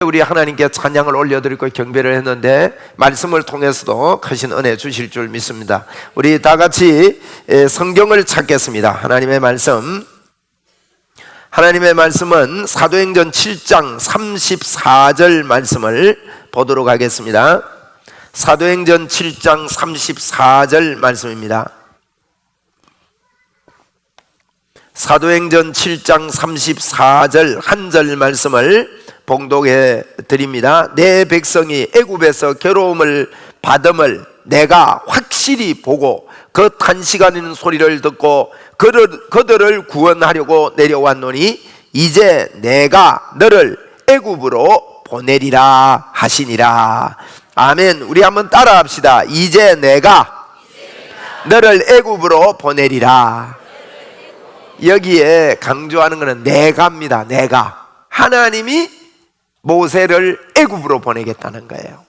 우리 하나님께 찬양을 올려드리고 경배를 했는데 말씀을 통해서도 크신 은혜 주실 줄 믿습니다. 우리 다 같이 성경을 찾겠습니다. 하나님의 말씀은 사도행전 7장 34절 말씀을 보도록 하겠습니다. 사도행전 7장 34절 말씀입니다. 사도행전 7장 34절 한 절 말씀을 봉독해 드립니다. 내 백성이 애굽에서 괴로움을 받음을 내가 확실히 보고 그 탄식하는 소리를 듣고 그들을 구원하려고 내려왔노니 이제 내가 너를 애굽으로 보내리라 하시니라. 아멘. 우리 한번 따라 합시다. 이제 내가 너를 애굽으로 보내리라. 여기에 강조하는 것은 내가입니다. 내가. 하나님이 모세를 애굽으로 보내겠다는 거예요.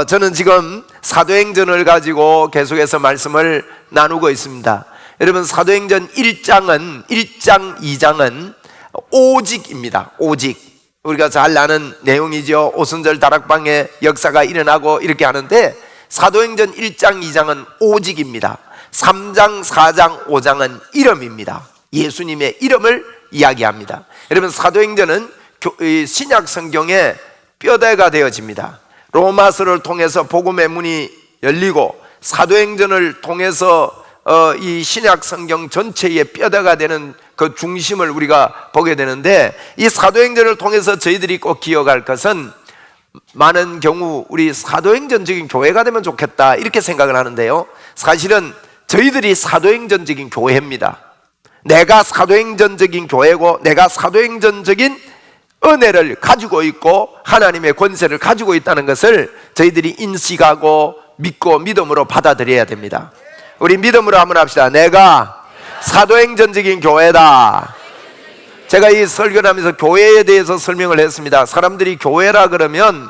저는 지금 사도행전을 가지고 계속해서 말씀을 나누고 있습니다. 여러분, 사도행전 1장 2장은 오직입니다. 오직. 우리가 잘 아는 내용이죠. 오순절 다락방의 역사가 일어나고 이렇게 하는데, 사도행전 1장 2장은 오직입니다. 3장 4장 5장은 이름입니다. 예수님의 이름을 이야기합니다. 여러분, 사도행전은 신약 성경의 뼈대가 되어집니다. 로마서를 통해서 복음의 문이 열리고 사도행전을 통해서 이 신약 성경 전체의 뼈대가 되는 그 중심을 우리가 보게 되는데, 이 사도행전을 통해서 저희들이 꼭 기억할 것은, 많은 경우 우리 사도행전적인 교회가 되면 좋겠다 이렇게 생각을 하는데요, 사실은 저희들이 사도행전적인 교회입니다. 내가 사도행전적인 교회고 내가 사도행전적인 은혜를 가지고 있고 하나님의 권세를 가지고 있다는 것을 저희들이 인식하고 믿고 믿음으로 받아들여야 됩니다. 우리 믿음으로 한번 합시다. 내가 사도행전적인 교회다. 제가 이 설교를 하면서 교회에 대해서 설명을 했습니다. 사람들이 교회라 그러면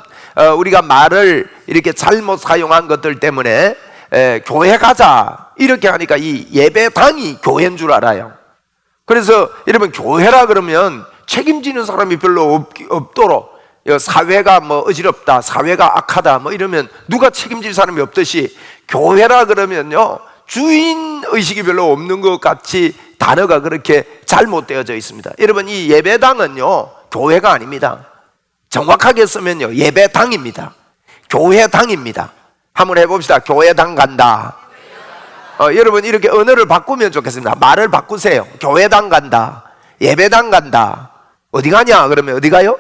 우리가 말을 이렇게 잘못 사용한 것들 때문에 교회 가자 이렇게 하니까 이 예배당이 교회인 줄 알아요. 그래서 여러분, 교회라 그러면 책임지는 사람이 별로 없도록, 사회가 뭐 어지럽다, 사회가 악하다 뭐 이러면 누가 책임질 사람이 없듯이, 교회라 그러면요 주인 의식이 별로 없는 것 같이 단어가 그렇게 잘못되어져 있습니다. 여러분, 이 예배당은요 교회가 아닙니다. 정확하게 쓰면요 예배당입니다. 교회당입니다. 한번 해봅시다. 교회당 간다. 여러분, 이렇게 언어를 바꾸면 좋겠습니다. 말을 바꾸세요. 교회당 간다, 예배당 간다. 어디 가냐 그러면 어디 가요?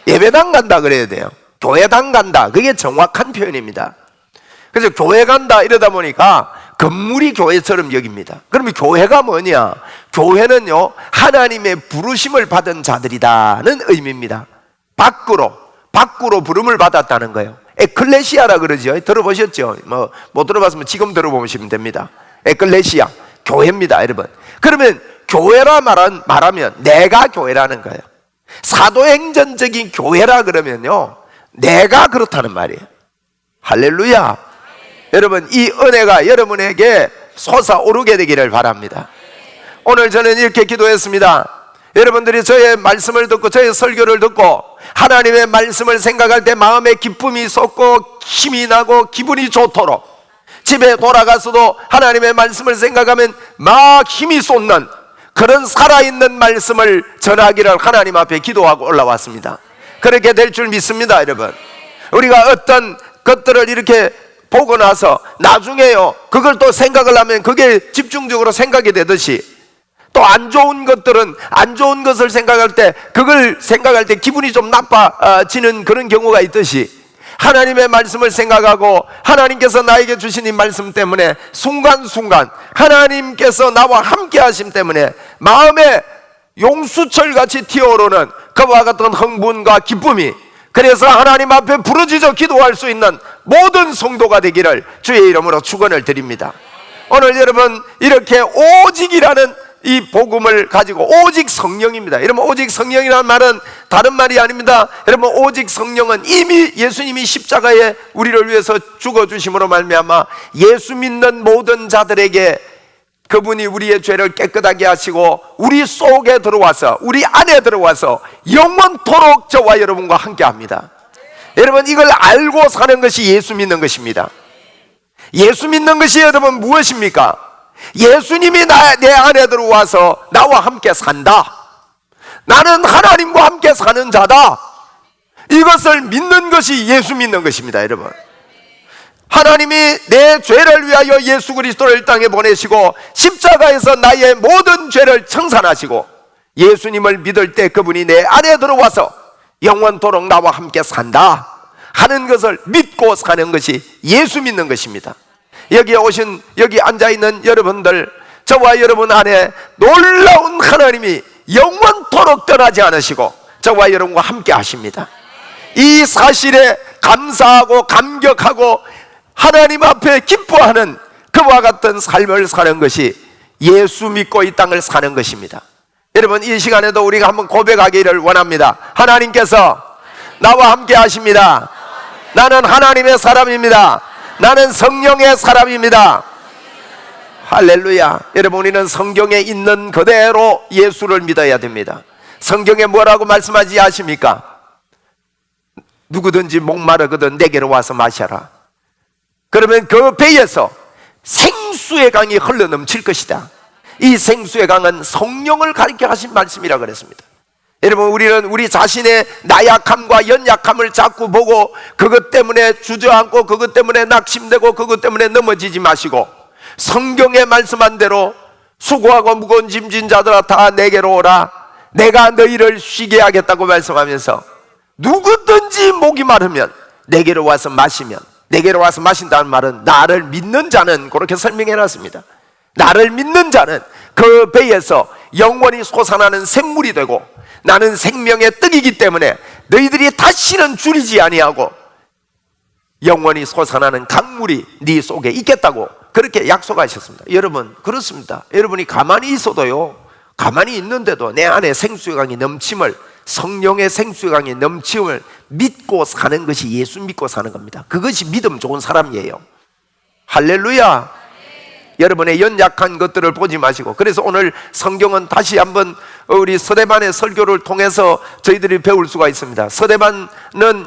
예배당 간다 그래야 돼요. 교회당 간다, 그게 정확한 표현입니다. 그래서 교회 간다 이러다 보니까 건물이 교회처럼 여깁니다. 그러면 교회가 뭐냐? 교회는요 하나님의 부르심을 받은 자들이다는 의미입니다. 밖으로 부름을 받았다는 거예요. 에클레시아라 그러죠. 들어보셨죠? 못 들어봤으면 지금 들어보시면 됩니다. 에클레시아, 교회입니다, 여러분. 그러면 교회라 말하면 내가 교회라는 거예요. 사도행전적인 교회라 그러면요 내가 그렇다는 말이에요. 할렐루야. 여러분, 이 은혜가 여러분에게 솟아오르게 되기를 바랍니다. 오늘 저는 이렇게 기도했습니다. 여러분들이 저의 말씀을 듣고 저의 설교를 듣고 하나님의 말씀을 생각할 때 마음에 기쁨이 솟고 힘이 나고 기분이 좋도록, 집에 돌아가서도 하나님의 말씀을 생각하면 막 힘이 솟는 그런 살아있는 말씀을 전하기를 하나님 앞에 기도하고 올라왔습니다. 그렇게 될 줄 믿습니다. 여러분, 우리가 어떤 것들을 이렇게 보고 나서 나중에요 그걸 또 생각을 하면 그게 집중적으로 생각이 되듯이, 또 안 좋은 것들은 안 좋은 것을 생각할 때 그걸 생각할 때 기분이 좀 나빠지는 그런 경우가 있듯이, 하나님의 말씀을 생각하고 하나님께서 나에게 주신 이 말씀 때문에 순간순간 하나님께서 나와 함께 하심 때문에 마음에 용수철같이 튀어오르는 그와 같은 흥분과 기쁨이, 그래서 하나님 앞에 부르짖어 기도할 수 있는 모든 성도가 되기를 주의 이름으로 축원을 드립니다. 오늘 여러분, 이렇게 오직이라는 이 복음을 가지고, 오직 성령입니다. 여러분, 오직 성령이라는 말은 다른 말이 아닙니다. 여러분, 오직 성령은 이미 예수님이 십자가에 우리를 위해서 죽어주심으로 말미암아 예수 믿는 모든 자들에게 그분이 우리의 죄를 깨끗하게 하시고 우리 속에 들어와서, 우리 안에 들어와서 영원토록 저와 여러분과 함께 합니다. 여러분, 이걸 알고 사는 것이 예수 믿는 것입니다. 예수 믿는 것이 여러분 무엇입니까? 예수님이 내 안에 들어와서 나와 함께 산다. 나는 하나님과 함께 사는 자다. 이것을 믿는 것이 예수 믿는 것입니다. 여러분, 하나님이 내 죄를 위하여 예수 그리스도를 땅에 보내시고 십자가에서 나의 모든 죄를 청산하시고 예수님을 믿을 때 그분이 내 안에 들어와서 영원토록 나와 함께 산다 하는 것을 믿고 사는 것이 예수 믿는 것입니다. 여기 앉아있는 여러분들, 저와 여러분 안에 놀라운 하나님이 영원토록 떠나지 않으시고 저와 여러분과 함께 하십니다. 이 사실에 감사하고 감격하고 하나님 앞에 기뻐하는 그와 같은 삶을 사는 것이 예수 믿고 이 땅을 사는 것입니다. 여러분, 이 시간에도 우리가 한번 고백하기를 원합니다. 하나님께서 나와 함께 하십니다. 나는 하나님의 사람입니다. 나는 성령의 사람입니다. 할렐루야. 여러분, 우리는 성경에 있는 그대로 예수를 믿어야 됩니다. 성경에 뭐라고 말씀하지 아십니까? 누구든지 목마르거든 내게로 와서 마셔라. 그러면 그 배에서 생수의 강이 흘러넘칠 것이다. 이 생수의 강은 성령을 가리켜 하신 말씀이라 그랬습니다. 여러분, 우리는 우리 자신의 나약함과 연약함을 자꾸 보고 그것 때문에 주저앉고 그것 때문에 낙심되고 그것 때문에 넘어지지 마시고 성경에 말씀한 대로 수고하고 무거운 짐진 자들아 다 내게로 오라. 내가 너희를 쉬게 하겠다고 말씀하면서 누구든지 목이 마르면 내게로 와서 마시면, 내게로 와서 마신다는 말은 나를 믿는 자는, 그렇게 설명해 놨습니다. 나를 믿는 자는 그 배에서 영원히 솟아나는 샘물이 되고 나는 생명의 떡이기 때문에 너희들이 다시는 줄이지 아니하고 영원히 솟아나는 강물이 네 속에 있겠다고 그렇게 약속하셨습니다. 여러분, 그렇습니다. 여러분이 가만히 있어도요, 가만히 있는데도 내 안에 생수의 강이 넘침을, 성령의 생수의 강이 넘침을 믿고 사는 것이 예수 믿고 사는 겁니다. 그것이 믿음 좋은 사람이에요. 할렐루야. 여러분의 연약한 것들을 보지 마시고, 그래서 오늘 성경은 다시 한번 우리 서대반의 설교를 통해서 저희들이 배울 수가 있습니다. 서대반은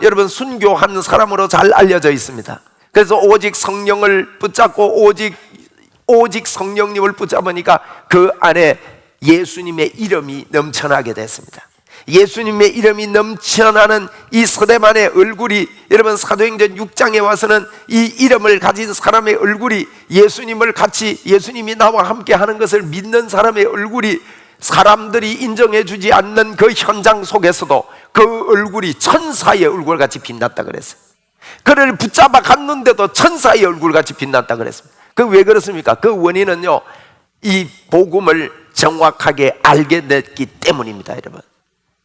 여러분 순교한 사람으로 잘 알려져 있습니다. 그래서 오직 성령을 붙잡고 오직 성령님을 붙잡으니까 그 안에 예수님의 이름이 넘쳐나게 됐습니다. 예수님의 이름이 넘쳐나는 이 서대만의 얼굴이, 여러분 사도행전 6장에 와서는 이 이름을 가진 사람의 얼굴이, 예수님을 같이, 예수님이 나와 함께 하는 것을 믿는 사람의 얼굴이 사람들이 인정해 주지 않는 그 현장 속에서도 그 얼굴이 천사의 얼굴같이 빛났다 그랬어요. 그를 붙잡아 갔는데도 천사의 얼굴같이 빛났다 그랬습니다. 그 왜 그렇습니까? 그 원인은요, 이 복음을 정확하게 알게 됐기 때문입니다.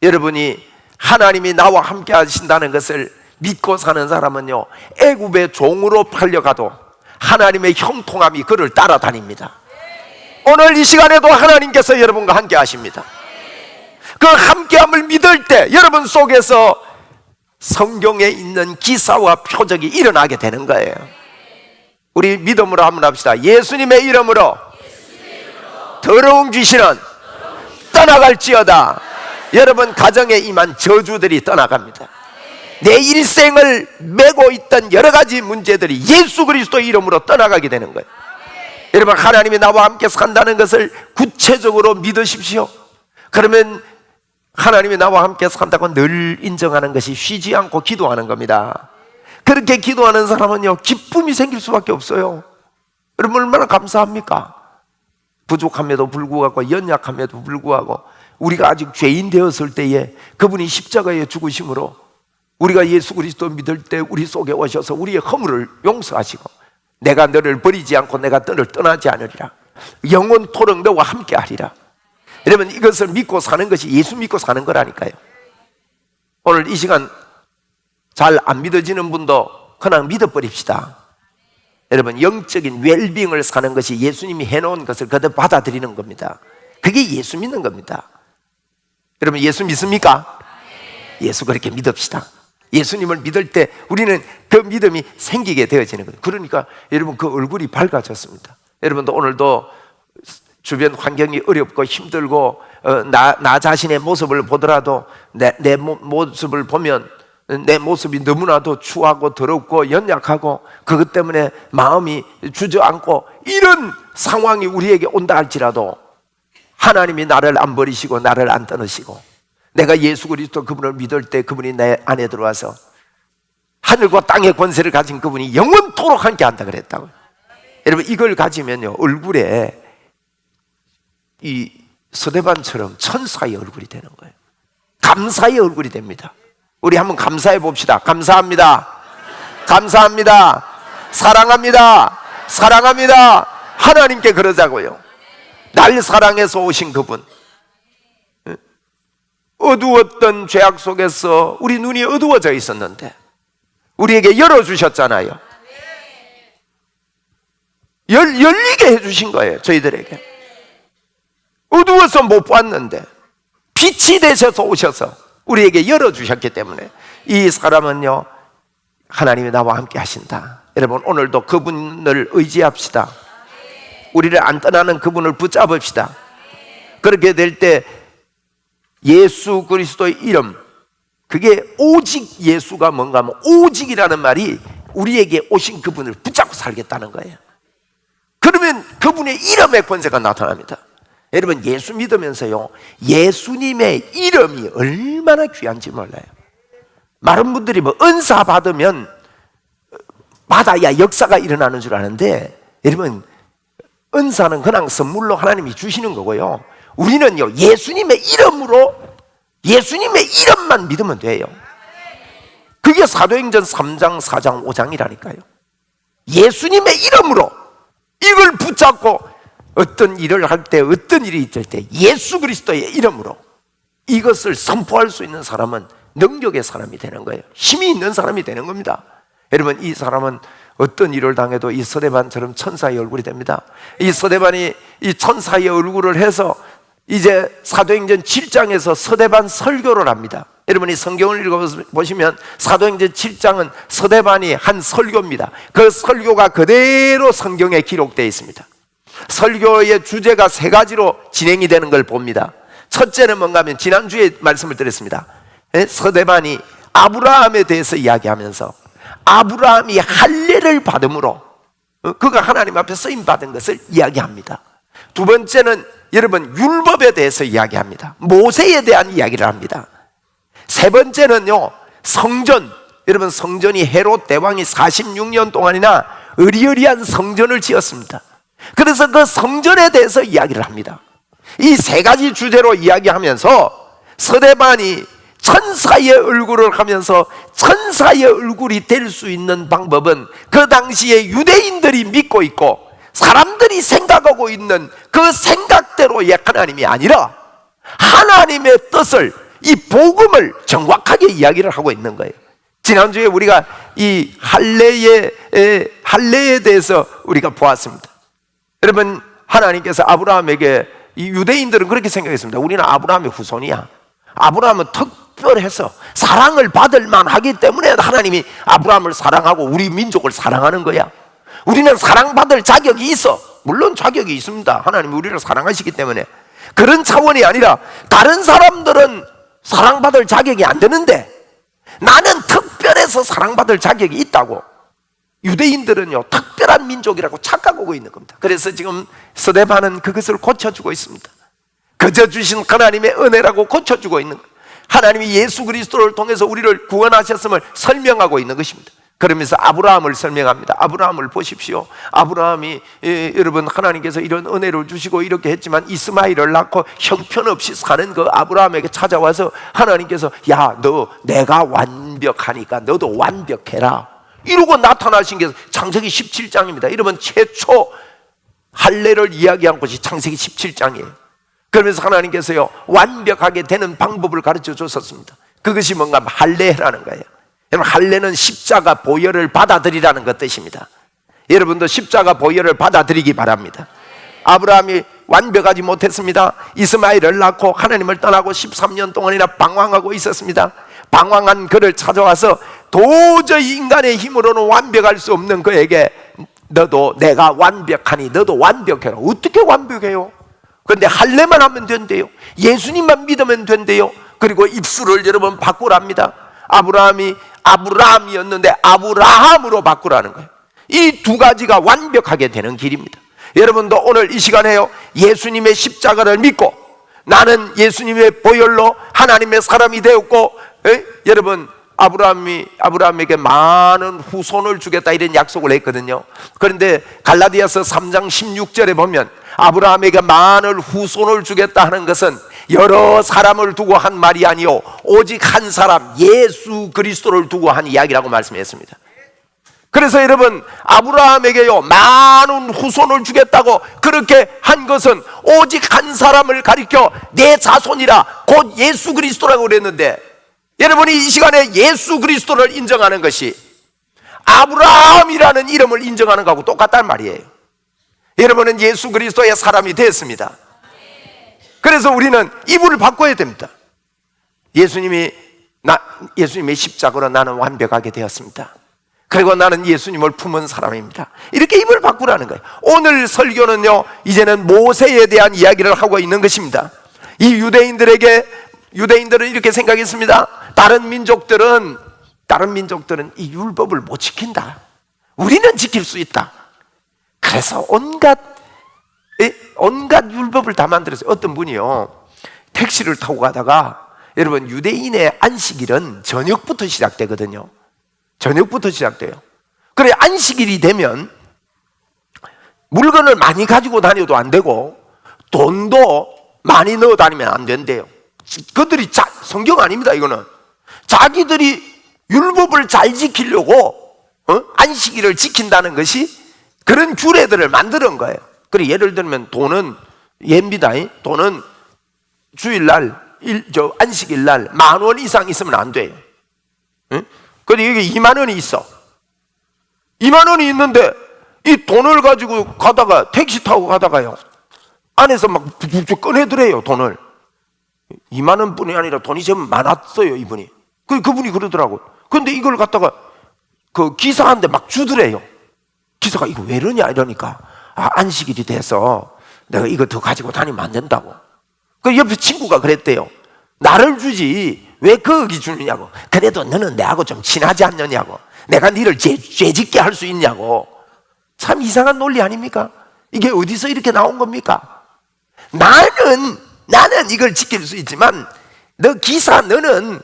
여러분이 하나님이 나와 함께 하신다는 것을 믿고 사는 사람은요, 애굽의 종으로 팔려가도 하나님의 형통함이 그를 따라다닙니다. 오늘 이 시간에도 하나님께서 여러분과 함께 하십니다. 그 함께함을 믿을 때 여러분 속에서 성경에 있는 기사와 표적이 일어나게 되는 거예요. 우리 믿음으로 한번 합시다. 예수님의 이름으로 더러운 귀신은 떠나갈지어다. 여러분 가정에 임한 저주들이 떠나갑니다. 내 일생을 메고 있던 여러 가지 문제들이 예수 그리스도 이름으로 떠나가게 되는 거예요. 여러분, 하나님이 나와 함께 산다는 것을 구체적으로 믿으십시오. 그러면 하나님이 나와 함께 산다고 늘 인정하는 것이 쉬지 않고 기도하는 겁니다. 그렇게 기도하는 사람은요, 기쁨이 생길 수밖에 없어요. 여러분 얼마나 감사합니까? 부족함에도 불구하고 연약함에도 불구하고 우리가 아직 죄인 되었을 때에 그분이 십자가에 죽으심으로 우리가 예수 그리스도 믿을 때 우리 속에 오셔서 우리의 허물을 용서하시고, 내가 너를 버리지 않고 내가 너를 떠나지 않으리라, 영원토록 너와 함께 하리라. 여러분, 이것을 믿고 사는 것이 예수 믿고 사는 거라니까요. 오늘 이 시간 잘 안 믿어지는 분도 그냥 믿어버립시다. 여러분, 영적인 웰빙을 사는 것이 예수님이 해놓은 것을 그대로 받아들이는 겁니다. 그게 예수 믿는 겁니다. 여러분, 예수 믿습니까? 예수 그렇게 믿읍시다. 예수님을 믿을 때 우리는 그 믿음이 생기게 되어지는 거예요. 그러니까 여러분 그 얼굴이 밝아졌습니다. 여러분도 오늘도 주변 환경이 어렵고 힘들고 나 자신의 모습을 보더라도 내 모습을 보면 내 모습이 너무나도 추하고 더럽고 연약하고 그것 때문에 마음이 주저앉고 이런 상황이 우리에게 온다 할지라도 하나님이 나를 안 버리시고 나를 안 떠나시고 내가 예수 그리스도 그분을 믿을 때 그분이 내 안에 들어와서 하늘과 땅의 권세를 가진 그분이 영원토록 함께 한다 그랬다고요. 여러분 이걸 가지면요 얼굴에 이 스데반처럼 천사의 얼굴이 되는 거예요. 감사의 얼굴이 됩니다. 우리 한번 감사해 봅시다. 감사합니다. 감사합니다. 사랑합니다. 사랑합니다. 하나님께 그러자고요. 날 사랑해서 오신 그분. 어두웠던 죄악 속에서 우리 눈이 어두워져 있었는데 우리에게 열어주셨잖아요. 열리게 해주신 거예요. 저희들에게. 어두워서 못 봤는데 빛이 되셔서 오셔서 우리에게 열어주셨기 때문에 이 사람은요 하나님이 나와 함께 하신다. 여러분 오늘도 그분을 의지합시다. 우리를 안 떠나는 그분을 붙잡읍시다. 그렇게 될 때 예수 그리스도의 이름, 그게 오직 예수가 뭔가 하면 오직이라는 말이 우리에게 오신 그분을 붙잡고 살겠다는 거예요. 그러면 그분의 이름의 권세가 나타납니다. 여러분 예수 믿으면서요 예수님의 이름이 얼마나 귀한지 몰라요. 많은 분들이 뭐 은사 받으면 받아야 역사가 일어나는 줄 아는데 여러분 은사는 그냥 선물로 하나님이 주시는 거고요 우리는요 예수님의 이름으로 예수님의 이름만 믿으면 돼요. 그게 사도행전 3장 4장 5장이라니까요. 예수님의 이름으로 이걸 붙잡고 어떤 일을 할 때 어떤 일이 있을 때 예수 그리스도의 이름으로 이것을 선포할 수 있는 사람은 능력의 사람이 되는 거예요. 힘이 있는 사람이 되는 겁니다. 여러분 이 사람은 어떤 일을 당해도 이 스데반처럼 천사의 얼굴이 됩니다. 이 스데반이 이 천사의 얼굴을 해서 이제 사도행전 7장에서 스데반 설교를 합니다. 여러분이 성경을 읽어보시면 사도행전 7장은 스데반이 한 설교입니다. 그 설교가 그대로 성경에 기록되어 있습니다. 설교의 주제가 세 가지로 진행이 되는 걸 봅니다. 첫째는 뭔가 하면 지난주에 말씀을 드렸습니다. 스데반이 아브라함에 대해서 이야기하면서 아브라함이 할례를 받음으로 그가 하나님 앞에 쓰임받은 것을 이야기합니다. 두 번째는 여러분 율법에 대해서 이야기합니다. 모세에 대한 이야기를 합니다. 세 번째는요 성전. 여러분 성전이 헤롯 대왕이 46년 동안이나 의리의리한 성전을 지었습니다. 그래서 그 성전에 대해서 이야기를 합니다. 이 세 가지 주제로 이야기하면서 스데반이 천사의 얼굴을 하면서 천사의 얼굴이 될 수 있는 방법은 그 당시에 유대인들이 믿고 있고 사람들이 생각하고 있는 그 생각대로의 하나님이 아니라 하나님의 뜻을 이 복음을 정확하게 이야기를 하고 있는 거예요. 지난주에 우리가 이 할례에 대해서 우리가 보았습니다. 여러분 하나님께서 아브라함에게 이 유대인들은 그렇게 생각했습니다. 우리는 아브라함의 후손이야. 아브라함은 특별해서 사랑을 받을 만하기 때문에 하나님이 아브라함을 사랑하고 우리 민족을 사랑하는 거야. 우리는 사랑받을 자격이 있어. 물론 자격이 있습니다. 하나님이 우리를 사랑하시기 때문에. 그런 차원이 아니라 다른 사람들은 사랑받을 자격이 안 되는데 나는 특별해서 사랑받을 자격이 있다고 유대인들은요 특별한 민족이라고 착각하고 있는 겁니다. 그래서 지금 스데반은 그것을 고쳐주고 있습니다. 그저 주신 하나님의 은혜라고 고쳐주고 있는 거예요. 하나님이 예수 그리스도를 통해서 우리를 구원하셨음을 설명하고 있는 것입니다. 그러면서 아브라함을 설명합니다. 아브라함을 보십시오. 아브라함이 여러분 하나님께서 이런 은혜를 주시고 이렇게 했지만 이스마엘을 낳고 형편없이 사는 그 아브라함에게 찾아와서 하나님께서 야, 너 내가 완벽하니까 너도 완벽해라 이러고 나타나신 게 창세기 17장입니다. 여러분 최초 할례를 이야기한 곳이 창세기 17장이에요. 그러면서 하나님께서요 완벽하게 되는 방법을 가르쳐 줬었습니다. 그것이 뭔가 할례라는 거예요. 여러분 할례는 십자가 보혈을 받아들이라는 것 뜻입니다. 여러분도 십자가 보혈을 받아들이기 바랍니다. 아브라함이 완벽하지 못했습니다. 이스마엘을 낳고 하나님을 떠나고 13년 동안이나 방황하고 있었습니다. 방황한 그를 찾아와서 도저히 인간의 힘으로는 완벽할 수 없는 그에게 너도 내가 완벽하니 너도 완벽해라. 어떻게 완벽해요? 그런데 할례만 하면 된대요. 예수님만 믿으면 된대요. 그리고 입술을 여러분 바꾸랍니다. 아브라함이었는데 아브라함으로 바꾸라는 거예요. 이 두 가지가 완벽하게 되는 길입니다. 여러분도 오늘 이 시간에요, 예수님의 십자가를 믿고 나는 예수님의 보혈로 하나님의 사람이 되었고, 여러분 아브라함에게 많은 후손을 주겠다 이런 약속을 했거든요. 그런데 갈라디아서 3장 16절에 보면 아브라함에게 많은 후손을 주겠다 하는 것은 여러 사람을 두고 한 말이 아니요 오직 한 사람 예수 그리스도를 두고 한 이야기라고 말씀했습니다. 그래서 여러분 아브라함에게요 많은 후손을 주겠다고 그렇게 한 것은 오직 한 사람을 가리켜 내 자손이라 곧 예수 그리스도라고 그랬는데, 여러분이 이 시간에 예수 그리스도를 인정하는 것이 아브라함이라는 이름을 인정하는 것하고 똑같다는 말이에요. 여러분은 예수 그리스도의 사람이 됐습니다. 그래서 우리는 이분을 바꿔야 됩니다. 예수님의 십자가로 나는 완벽하게 되었습니다. 그리고 나는 예수님을 품은 사람입니다. 이렇게 입을 바꾸라는 거예요. 오늘 설교는요 이제는 모세에 대한 이야기를 하고 있는 것입니다. 이 유대인들은 이렇게 생각했습니다. 다른 민족들은 이 율법을 못 지킨다. 우리는 지킬 수 있다. 그래서 온갖 율법을 다 만들었어요. 어떤 분이요 택시를 타고 가다가, 여러분 유대인의 안식일은 저녁부터 시작되거든요. 저녁부터 시작돼요. 그래 안식일이 되면 물건을 많이 가지고 다녀도 안 되고 돈도 많이 넣어 다니면 안 된대요. 그들이 성경 아닙니다. 이거는 자기들이 율법을 잘 지키려고 안식일을 지킨다는 것이 그런 규례들을 만드는 거예요. 그래 예를 들면 돈은 예입니다. 돈은 주일날 안식일날 10,000원 이상 있으면 안 돼요. 근데 여기 20,000원이 있어. 20,000원이 있는데 이 돈을 가지고 가다가 택시 타고 가다가요 안에서 막 북북 꺼내더래요. 돈을 20,000원 뿐이 아니라 돈이 좀 많았어요. 이분이 그분이 그러더라고요. 근데 이걸 갖다가 그 기사한테 막 주더래요. 기사가 이거 왜 이러냐 이러니까 안식일이 돼서 내가 이거 더 가지고 다니면 안 된다고. 그 옆에 친구가 그랬대요. 나를 주지 왜 거기 주느냐고. 그래도 너는 내하고 좀 친하지 않느냐고. 내가 너를 죄짓게 할 수 있냐고. 참 이상한 논리 아닙니까? 이게 어디서 이렇게 나온 겁니까? 나는 이걸 지킬 수 있지만 너 기사 너는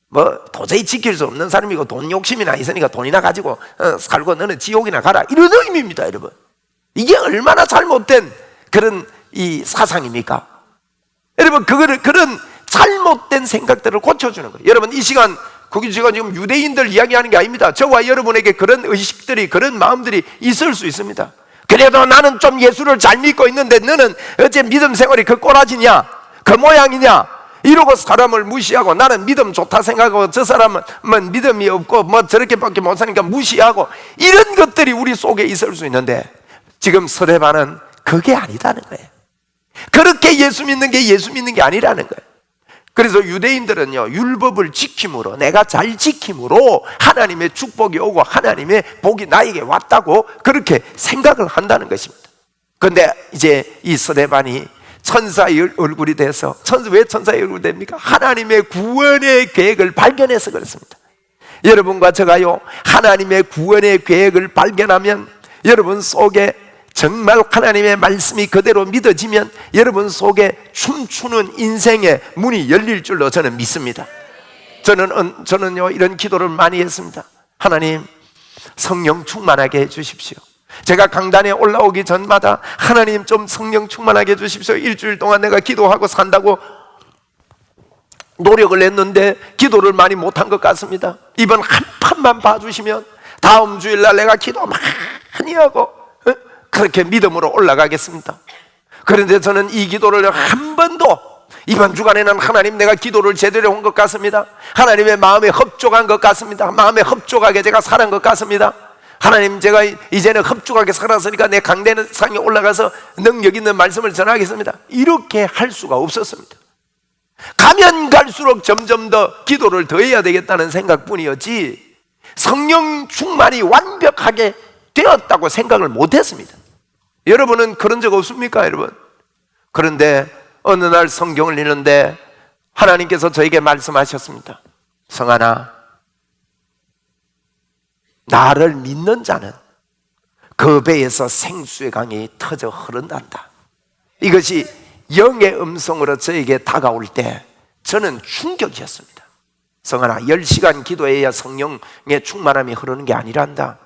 뭐 도저히 지킬 수 없는 사람이고 돈 욕심이나 있으니까 돈이나 가지고 살고 너는 지옥이나 가라, 이런 의미입니다. 여러분 이게 얼마나 잘못된 그런 이 사상입니까? 여러분 그런 잘못된 생각들을 고쳐주는 거예요. 여러분 이 시간 거기 제가 지금 유대인들 이야기하는 게 아닙니다. 저와 여러분에게 그런 의식들이 그런 마음들이 있을 수 있습니다. 그래도 나는 좀 예수를 잘 믿고 있는데 너는 어째 믿음 생활이 그 꼬라지냐 그 모양이냐 이러고 사람을 무시하고, 나는 믿음 좋다 생각하고 저 사람은 믿음이 없고 뭐 저렇게밖에 못 사니까 무시하고, 이런 것들이 우리 속에 있을 수 있는데 지금 스데반은 그게 아니다는 거예요. 그렇게 예수 믿는 게 예수 믿는 게 아니라는 거예요. 그래서 유대인들은요 율법을 지킴으로, 내가 잘 지킴으로 하나님의 축복이 오고 하나님의 복이 나에게 왔다고 그렇게 생각을 한다는 것입니다. 그런데 이제 이 스데반이 천사의 얼굴이 돼서, 왜 천사의 얼굴이 됩니까? 하나님의 구원의 계획을 발견해서 그렇습니다. 여러분과 제가요 하나님의 구원의 계획을 발견하면 여러분 속에 정말 하나님의 말씀이 그대로 믿어지면 여러분 속에 춤추는 인생의 문이 열릴 줄로 저는 믿습니다. 저는요 이런 기도를 많이 했습니다. 하나님 성령 충만하게 해주십시오. 제가 강단에 올라오기 전마다 하나님 좀 성령 충만하게 해주십시오. 일주일 동안 내가 기도하고 산다고 노력을 했는데 기도를 많이 못한 것 같습니다. 이번 한 판만 봐주시면 다음 주일날 내가 기도 많이 하고 그렇게 믿음으로 올라가겠습니다. 그런데 저는 이 기도를 한 번도, 이번 주간에는 하나님 내가 기도를 제대로 한 것 같습니다. 하나님의 마음에 흡족한 것 같습니다. 마음에 흡족하게 제가 살은 것 같습니다. 하나님 제가 이제는 흡족하게 살았으니까 내 강대상에 올라가서 능력 있는 말씀을 전하겠습니다. 이렇게 할 수가 없었습니다. 가면 갈수록 점점 더 기도를 더 해야 되겠다는 생각뿐이었지 성령 충만이 완벽하게 되었다고 생각을 못했습니다. 여러분은 그런 적 없습니까, 여러분? 그런데 어느 날 성경을 읽는데 하나님께서 저에게 말씀하셨습니다. 성하나, 나를 믿는 자는 그 배에서 생수의 강이 터져 흐른단다. 이것이 영의 음성으로 저에게 다가올 때 저는 충격이었습니다. 성하나, 10시간 기도해야 성령의 충만함이 흐르는 게 아니란다.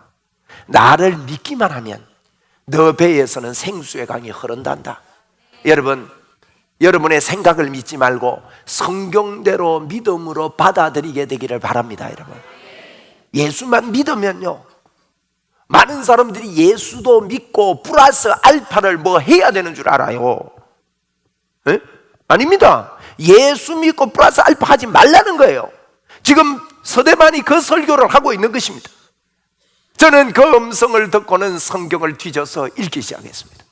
나를 믿기만 하면 너 배에서는 생수의 강이 흐른단다. 여러분, 여러분의 생각을 믿지 말고 성경대로 믿음으로 받아들이게 되기를 바랍니다. 여러분, 예수만 믿으면요, 많은 사람들이 예수도 믿고 플러스 알파를 뭐 해야 되는 줄 알아요. 에? 아닙니다. 예수 믿고 플러스 알파 하지 말라는 거예요. 지금 서대만이 그 설교를 하고 있는 것입니다. 저는 그 음성을 듣고는 성경을 뒤져서 읽기 시작했습니다.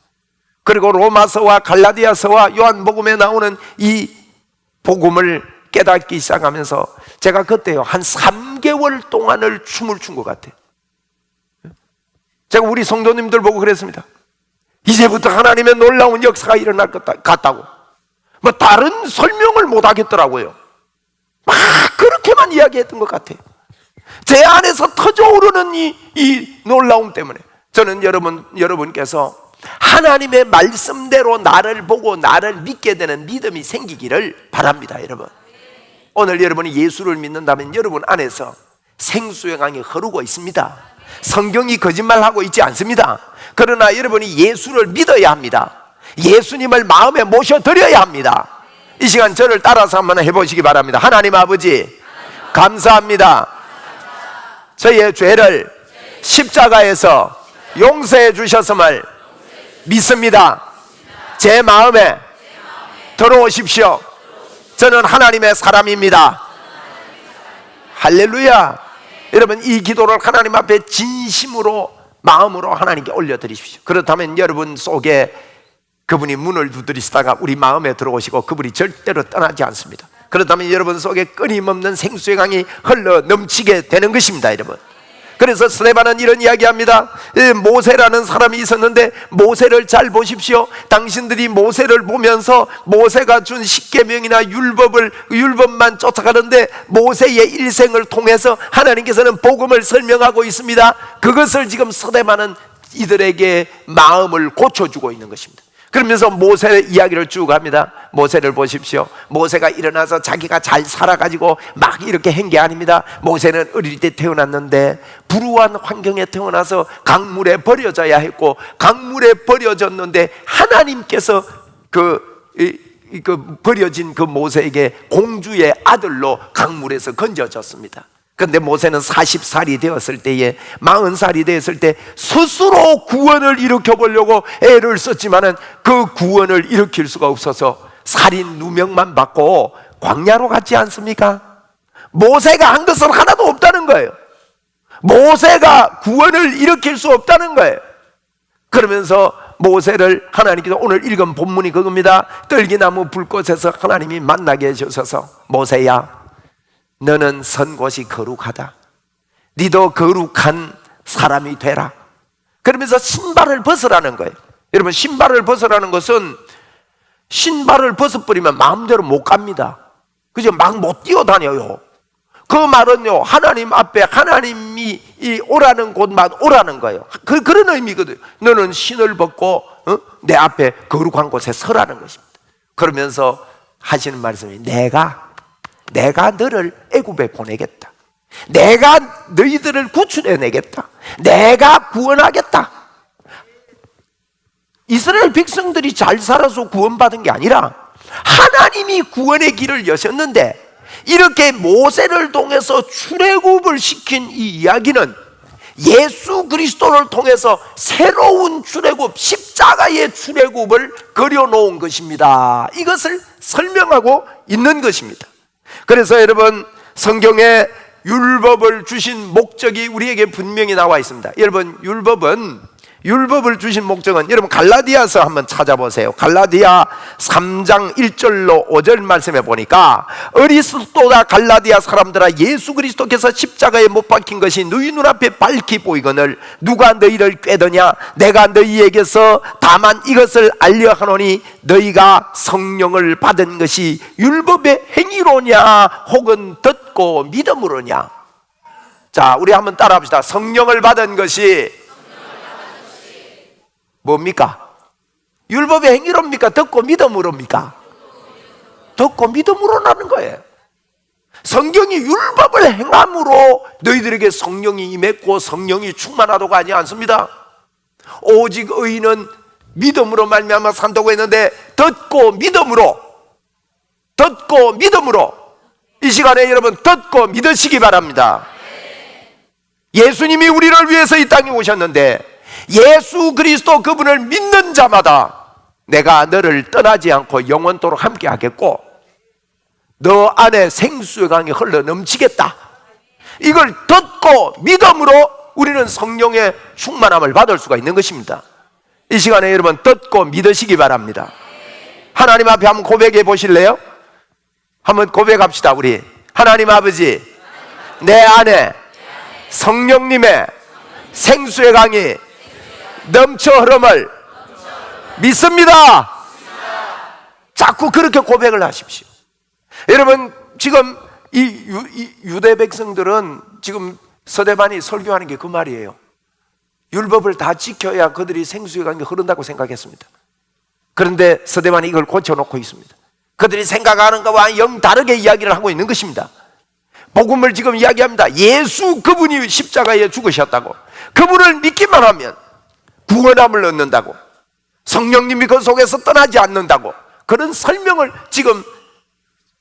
그리고 로마서와 갈라디아서와 요한복음에 나오는 이 복음을 깨닫기 시작하면서 제가 그때요, 한 3개월 동안을 춤을 춘 것 같아요. 제가 우리 성도님들 보고 그랬습니다. 이제부터 하나님의 놀라운 역사가 일어날 것 같다고. 뭐 다른 설명을 못 하겠더라고요. 막 그렇게만 이야기했던 것 같아요. 제 안에서 터져오르는 이 놀라움 때문에 저는 여러분께서 하나님의 말씀대로 나를 보고 나를 믿게 되는 믿음이 생기기를 바랍니다. 여러분, 오늘 여러분이 예수를 믿는다면 여러분 안에서 생수의 강이 흐르고 있습니다. 성경이 거짓말하고 있지 않습니다. 그러나 여러분이 예수를 믿어야 합니다. 예수님을 마음에 모셔드려야 합니다. 이 시간 저를 따라서 한번 해보시기 바랍니다. 하나님 아버지, 감사합니다. 저희의 죄를 십자가에서 용서해 주셨음을 믿습니다. 제 마음에 들어오십시오. 저는 하나님의 사람입니다. 할렐루야. 여러분, 이 기도를 하나님 앞에 진심으로 마음으로 하나님께 올려드리십시오. 그렇다면 여러분 속에 그분이 문을 두드리시다가 우리 마음에 들어오시고 그분이 절대로 떠나지 않습니다. 그렇다면 여러분 속에 끊임없는 생수의 강이 흘러 넘치게 되는 것입니다. 여러분, 그래서 스데반은 이런 이야기합니다. 모세라는 사람이 있었는데 모세를 잘 보십시오. 당신들이 모세를 보면서 모세가 준 십계명이나 율법만 쫓아가는데 모세의 일생을 통해서 하나님께서는 복음을 설명하고 있습니다. 그것을 지금 스데반은 이들에게 마음을 고쳐주고 있는 것입니다. 그러면서 모세의 이야기를 쭉 합니다. 모세를 보십시오. 모세가 일어나서 자기가 잘 살아가지고 막 이렇게 한 게 아닙니다. 모세는 어릴 때 태어났는데 불우한 환경에 태어나서 강물에 버려져야 했고, 강물에 버려졌는데 하나님께서 버려진 그 모세에게 공주의 아들로 강물에서 건져졌습니다. 그런데 모세는 40살이 되었을 때에 40살이 되었을 때 스스로 구원을 일으켜 보려고 애를 썼지만은 그 구원을 일으킬 수가 없어서 살인 누명만 받고 광야로 갔지 않습니까? 모세가 한 것은 하나도 없다는 거예요. 모세가 구원을 일으킬 수 없다는 거예요. 그러면서 모세를 하나님께서 오늘 읽은 본문이 그겁니다. 떨기나무 불꽃에서 하나님이 만나게 해주셔서 모세야, 너는 선 곳이 거룩하다. 니도 거룩한 사람이 되라. 그러면서 신발을 벗으라는 거예요. 여러분, 신발을 벗으라는 것은 신발을 벗어버리면 마음대로 못 갑니다. 그죠? 막 못 뛰어다녀요. 그 말은요, 하나님 앞에 하나님이 오라는 곳만 오라는 거예요. 그런 의미거든요. 너는 신을 벗고 내 앞에 거룩한 곳에 서라는 것입니다. 그러면서 하시는 말씀이 내가 너를 애굽에 보내겠다. 내가 너희들을 구출해내겠다. 내가 구원하겠다. 이스라엘 백성들이 잘 살아서 구원받은 게 아니라 하나님이 구원의 길을 여셨는데, 이렇게 모세를 통해서 출애굽을 시킨 이 이야기는 예수 그리스도를 통해서 새로운 출애굽, 십자가의 출애굽을 그려놓은 것입니다. 이것을 설명하고 있는 것입니다. 그래서 여러분, 성경에 율법을 주신 목적이 우리에게 분명히 나와 있습니다. 여러분, 율법을 주신 목적은, 여러분 갈라디아서 한번 찾아보세요. 갈라디아 3장 1절로 5절 말씀해 보니까 어리스도다 갈라디아 사람들아, 예수 그리스도께서 십자가에 못 박힌 것이 너희 눈앞에 밝히 보이거늘 누가 너희를 꾀더냐? 내가 너희에게서 다만 이것을 알려 하노니 너희가 성령을 받은 것이 율법의 행위로냐 혹은 듣고 믿음으로냐? 자, 우리 한번 따라 합시다. 성령을 받은 것이 뭡니까? 율법의 행위로입니까? 듣고 믿음으로입니까? 듣고 믿음으로라는 거예요. 성경이 율법을 행함으로 너희들에게 성령이 임했고 성령이 충만하다고 하지 않습니다. 오직 의인은 믿음으로 말미암아 산다고 했는데 듣고 믿음으로 이 시간에 여러분 듣고 믿으시기 바랍니다. 예수님이 우리를 위해서 이 땅에 오셨는데 예수 그리스도 그분을 믿는 자마다 내가 너를 떠나지 않고 영원토록 함께 하겠고 너 안에 생수의 강이 흘러 넘치겠다. 이걸 듣고 믿음으로 우리는 성령의 충만함을 받을 수가 있는 것입니다. 이 시간에 여러분 듣고 믿으시기 바랍니다. 하나님 앞에 한번 고백해 보실래요? 한번 고백합시다. 우리 하나님 아버지, 내 안에 성령님의 생수의 강이 넘쳐 흐름을 믿습니다. 자꾸 그렇게 고백을 하십시오. 여러분 지금 이 유대 백성들은 지금 서대반이 설교하는 게 그 말이에요. 율법을 다 지켜야 그들이 생수의 강이 흐른다고 생각했습니다. 그런데 서대반이 이걸 고쳐놓고 있습니다. 그들이 생각하는 것과 영 다르게 이야기를 하고 있는 것입니다. 복음을 지금 이야기합니다. 예수 그분이 십자가에 죽으셨다고, 그분을 믿기만 하면 구원함을 얻는다고, 성령님이 그 속에서 떠나지 않는다고, 그런 설명을 지금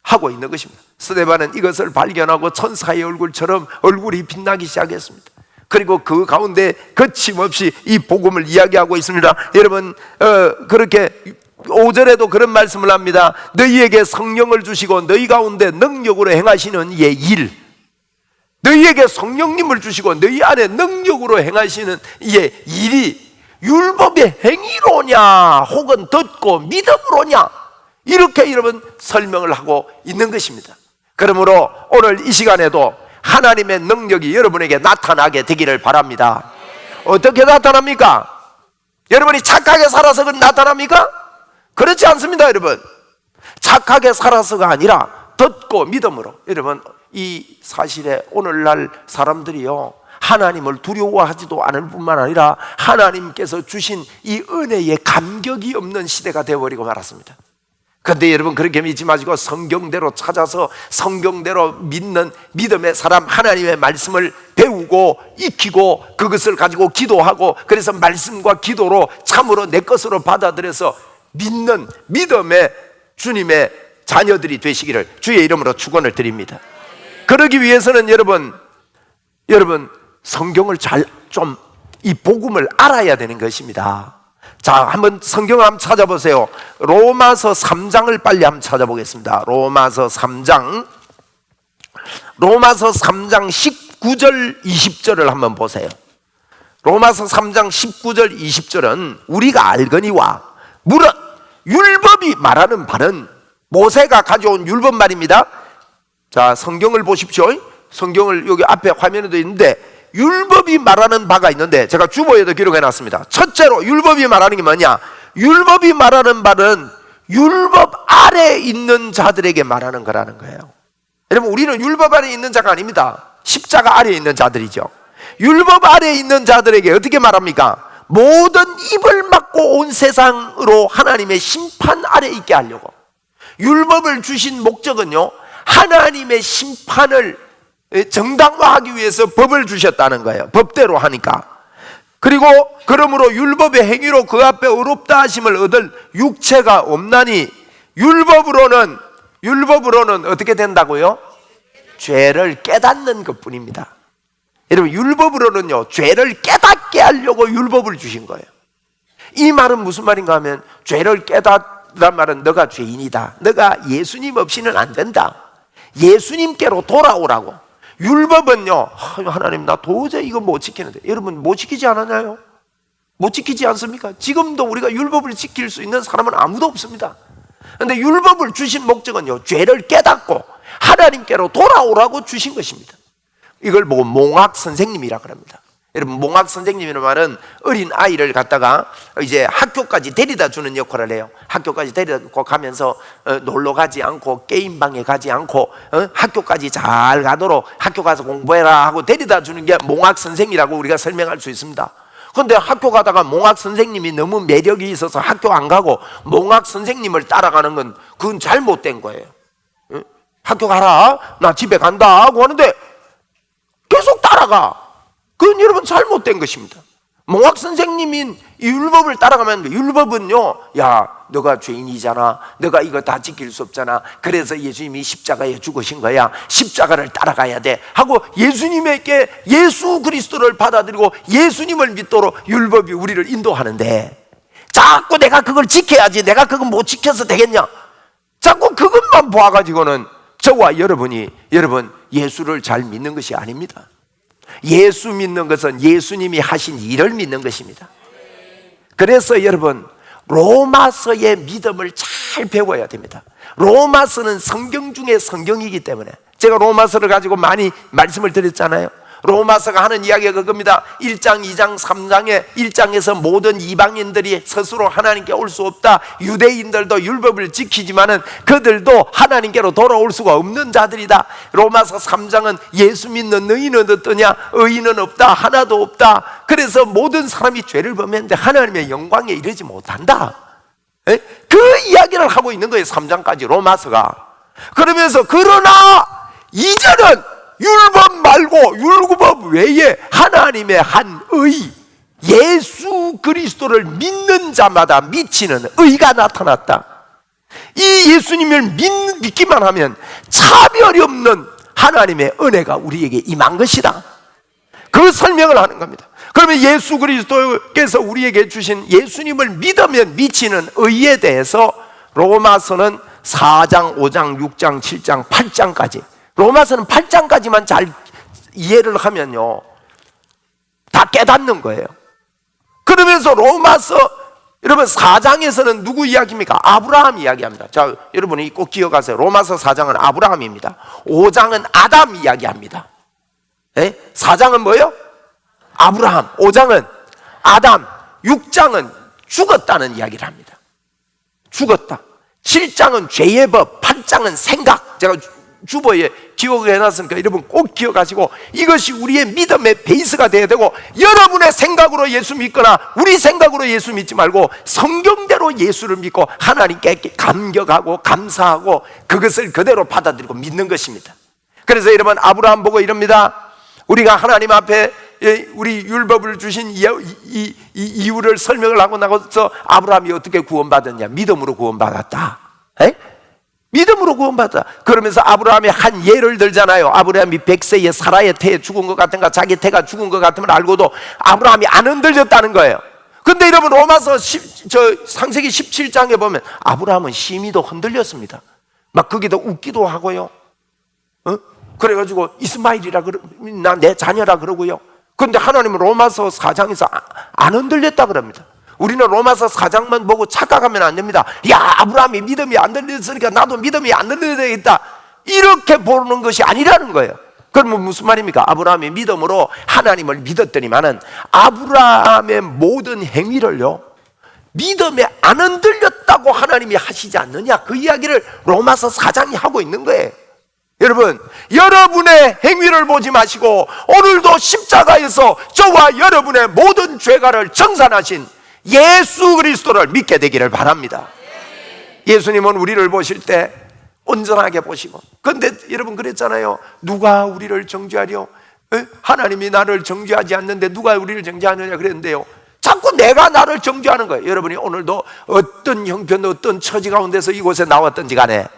하고 있는 것입니다. 스데반은 이것을 발견하고 천사의 얼굴처럼 얼굴이 빛나기 시작했습니다. 그리고 그 가운데 거침없이 이 복음을 이야기하고 있습니다. 여러분 그렇게 5절에도 그런 말씀을 합니다. 너희에게 성령을 주시고 너희 가운데 능력으로 행하시는 이의 일, 너희에게 성령님을 주시고 너희 안에 능력으로 행하시는 이의 일이 율법의 행위로냐 혹은 듣고 믿음으로냐, 이렇게 여러분 설명을 하고 있는 것입니다. 그러므로 오늘 이 시간에도 하나님의 능력이 여러분에게 나타나게 되기를 바랍니다. 어떻게 나타납니까? 여러분이 착하게 살아서 나타납니까? 그렇지 않습니다. 여러분 착하게 살아서가 아니라 듣고 믿음으로. 여러분 이 사실에 오늘날 사람들이요, 하나님을 두려워하지도 않을 뿐만 아니라 하나님께서 주신 이 은혜에 감격이 없는 시대가 되어버리고 말았습니다. 그런데 여러분 그렇게 믿지 마시고 성경대로 찾아서 성경대로 믿는 믿음의 사람, 하나님의 말씀을 배우고 익히고 그것을 가지고 기도하고, 그래서 말씀과 기도로 참으로 내 것으로 받아들여서 믿는 믿음의 주님의 자녀들이 되시기를 주의 이름으로 축원을 드립니다. 그러기 위해서는 여러분 성경을 좀 이 복음을 알아야 되는 것입니다. 자, 한번 성경을 한번 찾아보세요. 로마서 3장을 빨리 한번 찾아보겠습니다. 로마서 3장 19절 20절을 한번 보세요. 로마서 3장 19절 20절은 우리가 알거니와 물은 율법이 말하는 바는 모세가 가져온 율법 말입니다. 자, 성경을 보십시오. 성경을 여기 앞에 화면에도 있는데 율법이 말하는 바가 있는데 제가 주보에도 기록해 놨습니다. 첫째로 율법이 말하는 게 뭐냐? 율법이 말하는 바는 율법 아래에 있는 자들에게 말하는 거라는 거예요. 여러분 우리는 율법 아래에 있는 자가 아닙니다. 십자가 아래에 있는 자들이죠. 율법 아래에 있는 자들에게 어떻게 말합니까? 모든 입을 막고 온 세상으로 하나님의 심판 아래에 있게 하려고. 율법을 주신 목적은요, 하나님의 심판을 정당화하기 위해서 법을 주셨다는 거예요. 법대로 하니까. 그리고 그러므로 율법의 행위로 그 앞에 의롭다 하심을 얻을 육체가 없나니 율법으로는 어떻게 된다고요? 죄를 깨닫는 것뿐입니다. 여러분 율법으로는요, 죄를 깨닫게 하려고 율법을 주신 거예요. 이 말은 무슨 말인가 하면, 죄를 깨닫란 말은 너가 죄인이다, 너가 예수님 없이는 안 된다, 예수님께로 돌아오라고. 율법은요, 하나님 나 도저히 이거 못 지키는데. 여러분 못 지키지 않았나요? 못 지키지 않습니까? 지금도 우리가 율법을 지킬 수 있는 사람은 아무도 없습니다. 그런데 율법을 주신 목적은요, 죄를 깨닫고 하나님께로 돌아오라고 주신 것입니다. 이걸 보고 몽학 선생님이라 그럽니다. 여러분, 몽학 선생님이라는 말은 어린 아이를 갖다가 이제 학교까지 데려다 주는 역할을 해요. 학교까지 데려다 가면서 놀러 가지 않고 게임방에 가지 않고 학교까지 잘 가도록 학교 가서 공부해라 하고 데려다 주는 게 몽학 선생이라고 우리가 설명할 수 있습니다. 그런데 학교 가다가 몽학 선생님이 너무 매력이 있어서 학교 안 가고 몽학 선생님을 따라가는 건 그건 잘못된 거예요. 학교 가라, 나 집에 간다 하고 하는데 계속 따라가. 그건 여러분 잘못된 것입니다. 몽학 선생님인 율법을 따라가면, 율법은요, 야, 너가 죄인이잖아, 너가 이거 다 지킬 수 없잖아, 그래서 예수님이 십자가에 죽으신 거야, 십자가를 따라가야 돼 하고 예수님에게 예수 그리스도를 받아들이고 예수님을 믿도록 율법이 우리를 인도하는데, 자꾸 내가 그걸 지켜야지, 내가 그거 못 지켜서 되겠냐, 자꾸 그것만 보아가지고는 저와 여러분 예수를 잘 믿는 것이 아닙니다. 예수 믿는 것은 예수님이 하신 일을 믿는 것입니다. 그래서 여러분, 로마서의 믿음을 잘 배워야 됩니다. 로마서는 성경 중에 성경이기 때문에, 제가 로마서를 가지고 많이 말씀을 드렸잖아요. 로마서가 하는 이야기가 그겁니다. 1장, 2장, 3장에 1장에서 모든 이방인들이 스스로 하나님께 올 수 없다, 유대인들도 율법을 지키지만은 그들도 하나님께로 돌아올 수가 없는 자들이다. 로마서 3장은 예수 믿는 너희는 어떠냐, 의인은 없다, 하나도 없다. 그래서 모든 사람이 죄를 범했는데 하나님의 영광에 이르지 못한다. 그 이야기를 하고 있는 거예요, 3장까지 로마서가. 그러면서 그러나 이제는 율법 말고 율법 외에 하나님의 한 의, 예수 그리스도를 믿는 자마다 미치는 의가 나타났다. 이 예수님을 믿기만 하면 차별이 없는 하나님의 은혜가 우리에게 임한 것이다. 그 설명을 하는 겁니다. 그러면 예수 그리스도께서 우리에게 주신 예수님을 믿으면 미치는 의에 대해서 로마서는 4장, 5장, 6장, 7장, 8장까지, 로마서는 8장까지만 잘 이해를 하면요, 다 깨닫는 거예요. 그러면서 로마서 여러분 4장에서는 누구 이야기입니까? 아브라함 이야기합니다. 자, 여러분이 꼭 기억하세요. 로마서 4장은 아브라함입니다. 5장은 아담 이야기합니다. 4장은 뭐예요? 아브라함. 5장은 아담. 6장은 죽었다는 이야기를 합니다. 죽었다. 7장은 죄의 법. 8장은 생각. 제가 주보에 기억을 해놨으니까 여러분 꼭 기억하시고, 이것이 우리의 믿음의 베이스가 되어야 되고, 여러분의 생각으로 예수 믿거나 우리 생각으로 예수 믿지 말고 성경대로 예수를 믿고 하나님께 감격하고 감사하고 그것을 그대로 받아들이고 믿는 것입니다. 그래서 여러분, 아브라함 보고 이럽니다. 우리가 하나님 앞에 우리 율법을 주신 이 이유를 설명을 하고 나서 아브라함이 어떻게 구원받았냐? 믿음으로 구원받았다. 믿음으로 구원받았다. 그러면서 아브라함이 한 예를 들잖아요. 아브라함이 100세에 사라의 태에 죽은 것 같은가, 자기 태가 죽은 것 같으면 알고도 아브라함이 안 흔들렸다는 거예요. 근데 여러분, 로마서 창세기 17장에 보면 아브라함은 심히도 흔들렸습니다. 막 거기다 웃기도 하고요, 그래가지고 이스마일이라 나 내 자녀라 그러고요. 그런데 하나님은 로마서 4장에서 안 흔들렸다 그럽니다. 우리는 로마서 4장만 보고 착각하면 안 됩니다. 야, 아브라함이 믿음이 안 들렸으니까 나도 믿음이 안 들려야 되겠다, 이렇게 보는 것이 아니라는 거예요. 그러면 무슨 말입니까? 아브라함이 믿음으로 하나님을 믿었더니만은 아브라함의 모든 행위를요, 믿음에 안 흔들렸다고 하나님이 하시지 않느냐, 그 이야기를 로마서 4장이 하고 있는 거예요. 여러분, 여러분의 행위를 보지 마시고 오늘도 십자가에서 저와 여러분의 모든 죄가를 청산하신 예수 그리스도를 믿게 되기를 바랍니다. 예수님은 우리를 보실 때 온전하게 보시고, 그런데 여러분 그랬잖아요. 누가 우리를 정죄하려? 하나님이 나를 정죄하지 않는데 누가 우리를 정죄하느냐 그랬는데요, 자꾸 내가 나를 정죄하는 거예요. 여러분이 오늘도 어떤 형편, 어떤 처지 가운데서 이곳에 나왔던지 간에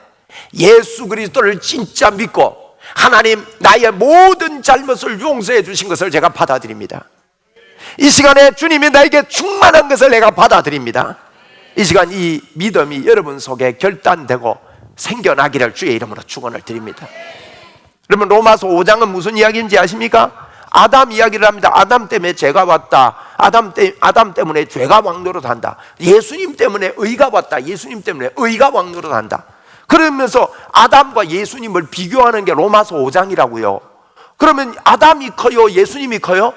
예수 그리스도를 진짜 믿고 하나님 나의 모든 잘못을 용서해 주신 것을 제가 받아들입니다. 이 시간에 주님이 나에게 충만한 것을 내가 받아들입니다. 이 시간 이 믿음이 여러분 속에 결단되고 생겨나기를 주의 이름으로 축원을 드립니다. 여러분, 로마서 5장은 무슨 이야기인지 아십니까? 아담 이야기를 합니다. 아담 때문에 죄가 왔다. 아담 때문에 죄가 왕노릇한다. 예수님 때문에 의가 왔다. 예수님 때문에 의가 왕노릇한다. 그러면서 아담과 예수님을 비교하는 게 로마서 5장이라고요. 그러면 아담이 커요? 예수님이 커요?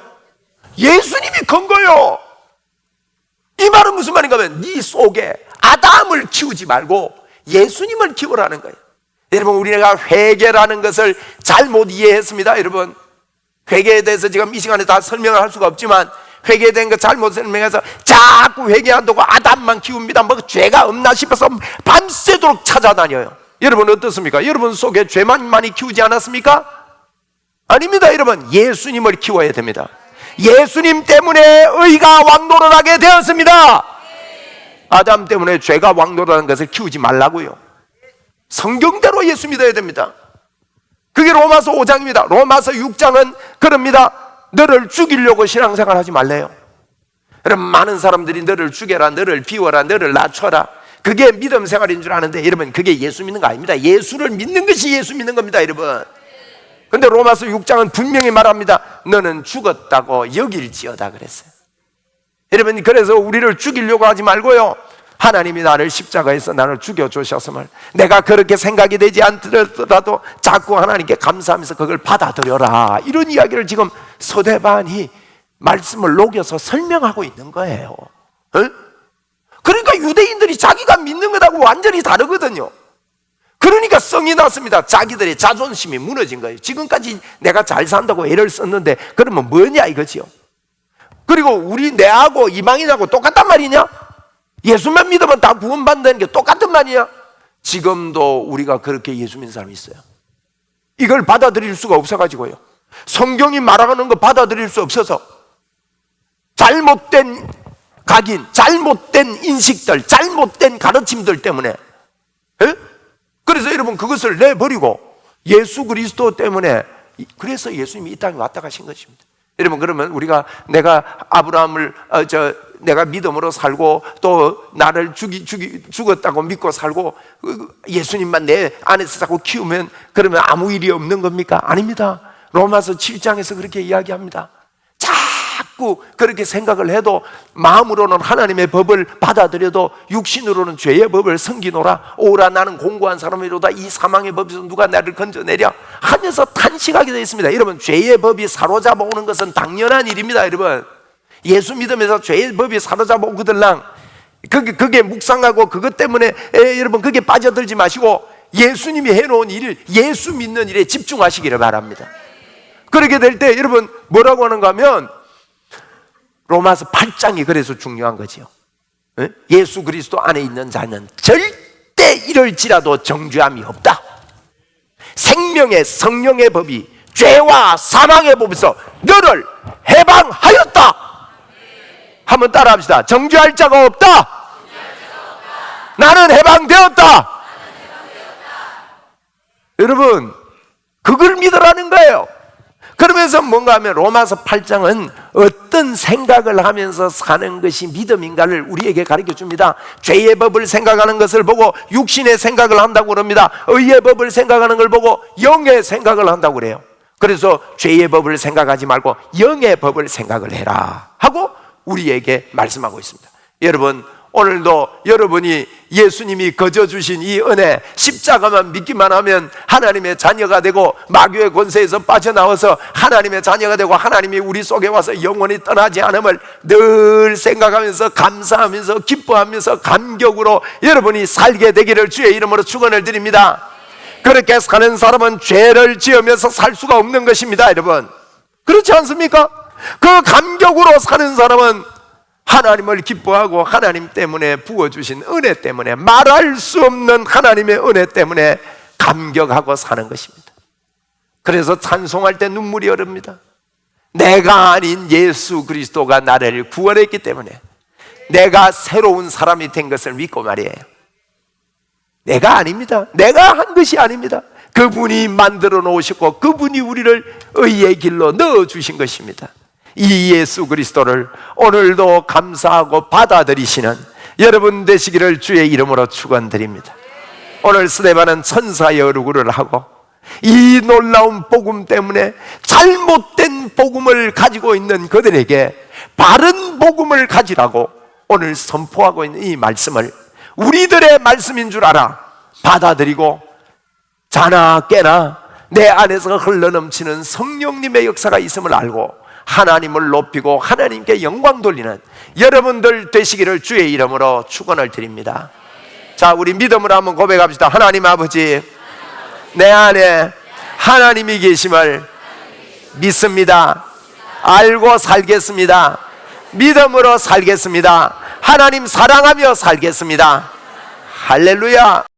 예수님이 큰 거요. 이 말은 무슨 말인가 하면 네 속에 아담을 키우지 말고 예수님을 키우라는 거예요. 여러분, 우리가 회개라는 것을 잘못 이해했습니다. 여러분, 회개에 대해서 지금 이 시간에 다 설명을 할 수가 없지만 회개에 대한 거 잘못 설명해서 자꾸 회개한다고 아담만 키웁니다. 뭐 죄가 없나 싶어서 밤새도록 찾아다녀요. 여러분 어떻습니까? 여러분 속에 죄만 많이 키우지 않았습니까? 아닙니다. 여러분, 예수님을 키워야 됩니다. 예수님 때문에 의가 왕노릇하게 되었습니다. 아담 때문에 죄가 왕노릇하는 것을 키우지 말라고요. 성경대로 예수 믿어야 됩니다. 그게 로마서 5장입니다. 로마서 6장은 그럽니다. 너를 죽이려고 신앙생활 하지 말래요. 여러분, 많은 사람들이 너를 죽여라, 너를 비워라, 너를 낮춰라, 그게 믿음 생활인 줄 아는데 여러분, 그게 예수 믿는 거 아닙니다. 예수를 믿는 것이 예수 믿는 겁니다. 여러분, 근데 로마서 6장은 분명히 말합니다. 너는 죽었다고 여길지어다 그랬어요. 여러분, 그래서 우리를 죽이려고 하지 말고요, 하나님이 나를 십자가에서 나를 죽여주셨음을 내가 그렇게 생각이 되지 않더라도 자꾸 하나님께 감사하면서 그걸 받아들여라, 이런 이야기를 지금 서대반이 말씀을 녹여서 설명하고 있는 거예요. 그러니까 유대인들이 자기가 믿는 것하고 완전히 다르거든요. 그러니까 성이 났습니다. 자기들의 자존심이 무너진 거예요. 지금까지 내가 잘 산다고 애를 썼는데 그러면 뭐냐 이거지요. 그리고 우리 내하고 이방인하고 똑같단 말이냐? 예수만 믿으면 다 구원받는다는 게 똑같은 말이냐? 지금도 우리가 그렇게 예수 믿는 사람이 있어요. 이걸 받아들일 수가 없어가지고요, 성경이 말하는 거 받아들일 수 없어서 잘못된 각인, 잘못된 인식들, 잘못된 가르침들 때문에, 그래서 여러분 그것을 내버리고 예수 그리스도 때문에, 그래서 예수님이 이 땅에 왔다 가신 것입니다. 여러분, 그러면 우리가 내가 아브라함을 내가 믿음으로 살고 또 나를 죽었다고 믿고 살고 예수님만 내 안에서 자꾸 키우면 그러면 아무 일이 없는 겁니까? 아닙니다. 로마서 7장에서 그렇게 이야기합니다. 자꾸 그렇게 생각을 해도 마음으로는 하나님의 법을 받아들여도 육신으로는 죄의 법을 섬기노라. 오라 나는 공고한 사람이로다. 이 사망의 법에서 누가 나를 건져내랴 하면서 탄식하게 되어 있습니다. 여러분, 죄의 법이 사로잡아 오는 것은 당연한 일입니다. 여러분, 예수 믿으면서 죄의 법이 사로잡아 오거들랑 그게 묵상하고 그것 때문에 여러분 그게 빠져들지 마시고 예수님이 해놓은 일, 예수 믿는 일에 집중하시기를 바랍니다. 그렇게 될 때 여러분 뭐라고 하는가 하면 로마서 8장이 그래서 중요한 거지요. 예수 그리스도 안에 있는 자는 절대 이럴지라도 정죄함이 없다. 생명의 성령의 법이 죄와 사망의 법에서 너를 해방하였다. 한번 따라 합시다. 정죄할 자가 없다. 나는 해방되었다. 여러분, 그걸 믿으라는 거예요. 그러면서 뭔가 하면 로마서 8장은 어떤 생각을 하면서 사는 것이 믿음인가를 우리에게 가르쳐 줍니다. 죄의 법을 생각하는 것을 보고 육신의 생각을 한다고 그럽니다. 의의 법을 생각하는 걸 보고 영의 생각을 한다고 그래요. 그래서 죄의 법을 생각하지 말고 영의 법을 생각을 해라 하고 우리에게 말씀하고 있습니다. 여러분, 오늘도 여러분이 예수님이 거저주신 이 은혜, 십자가만 믿기만 하면 하나님의 자녀가 되고 마귀의 권세에서 빠져나와서 하나님의 자녀가 되고 하나님이 우리 속에 와서 영원히 떠나지 않음을 늘 생각하면서 감사하면서 기뻐하면서 감격으로 여러분이 살게 되기를 주의 이름으로 축원을 드립니다. 그렇게 사는 사람은 죄를 지으면서 살 수가 없는 것입니다. 여러분, 그렇지 않습니까? 그 감격으로 사는 사람은 하나님을 기뻐하고 하나님 때문에 부어주신 은혜 때문에, 말할 수 없는 하나님의 은혜 때문에 감격하고 사는 것입니다. 그래서 찬송할 때 눈물이 흐릅니다. 내가 아닌 예수 그리스도가 나를 구원했기 때문에 내가 새로운 사람이 된 것을 믿고 말이에요. 내가 아닙니다. 내가 한 것이 아닙니다. 그분이 만들어 놓으셨고 그분이 우리를 의의 길로 넣어주신 것입니다. 이 예수 그리스도를 오늘도 감사하고 받아들이시는 여러분 되시기를 주의 이름으로 축원드립니다. 오늘 스데반은 천사의 얼굴을 하고 이 놀라운 복음 때문에 잘못된 복음을 가지고 있는 그들에게 바른 복음을 가지라고 오늘 선포하고 있는 이 말씀을 우리들의 말씀인 줄 알아 받아들이고 자나 깨나 내 안에서 흘러넘치는 성령님의 역사가 있음을 알고 하나님을 높이고 하나님께 영광 돌리는 여러분들 되시기를 주의 이름으로 축원을 드립니다. 자, 우리 믿음으로 한번 고백합시다. 하나님 아버지, 내 안에 하나님이 계심을 믿습니다. 알고 살겠습니다. 믿음으로 살겠습니다. 하나님 사랑하며 살겠습니다. 할렐루야.